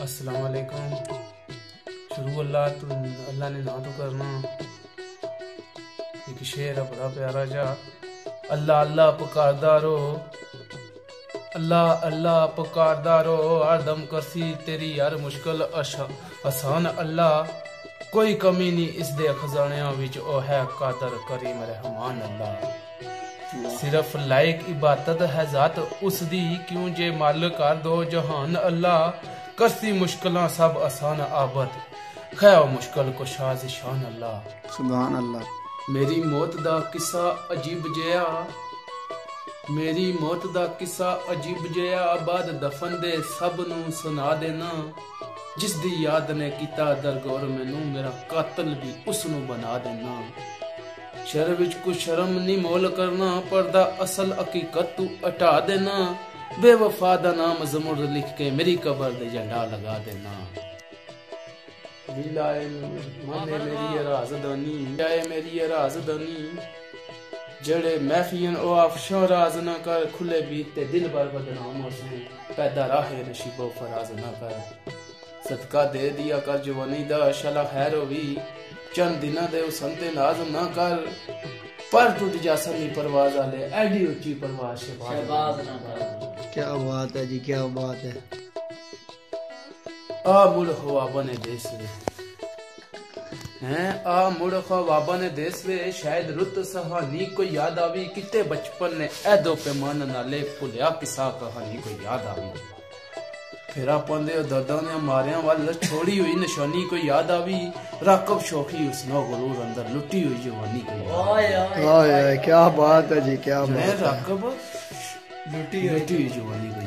अस्सलाम वालेकुम। शुरू अल्लाह ने ना तो करना। एक शेर है बड़ा प्यारा जा। अल्लाह अल्लाह पुकारदा रो, अल्लाह अल्लाह पुकारदा रो, हरदम करसी तेरी हर मुश्किल आसान। अल्लाह कोई कमी नहीं इस दे खजानियां विच, ओ है कादर करीम रहमान। अल्लाह सिर्फ लायक इबादत है जात उस दी, क्यों जे माल कर दो जहान। अल्लाह करसी मुश्किलां सब आसान आबद, खै मुश्किल को शाज शान। अल्लाह सुभान अल्लाह। मेरी मौत दा किस्सा अजीब जिया, मेरी मौत दा किस्सा अजीब जिया, बाद दफन दे सब नू सुना देना। जिस दी याद ने कीता दरगौर मैनू, मेरा कातल भी उस नू बना देना। शर विच कुछ शर्म नी मोल करना, पर्दा असल हकीकत तू हटा देना। बेवफा दा नाम ज़मुर लिख के मेरी कबर दे झंडा लगा देना। दिलाए माने मेरी राजधानी, जाए मेरी राजधानी, जड़े महफियन ओ अफशो राज न कर। खुले बीते दिल बर बदनाम होसे, पैदा राहे नशीबो फराज न कर। सदका दे दिया कर जवानी दा, शला खैर होवी चंद दिना दे संते नाज न कर। पर टूट जा सनी परवाज आले, एडी ऊंची परवाज शहबाज न कर। क्या बात है जी, क्या बात है। आ मुड़ हवा बने देश वे हैं, आ मुड़ हवा बने देश वे, शायद रुत सहानी को याद आवी। किते बचपन ने ऐदो पैमान नाले, भुलिया किसा कहानी को याद आवी। फेरा पांदे दादा ने मारिया वाल, छोड़ी हुई निशानी को याद आवी। राकब शौकी उसनो गुरूर अंदर, लुटी हुई जवानी को याद। क्या बात है जी, क्या बात है। राकब लुटी हुई जवानी को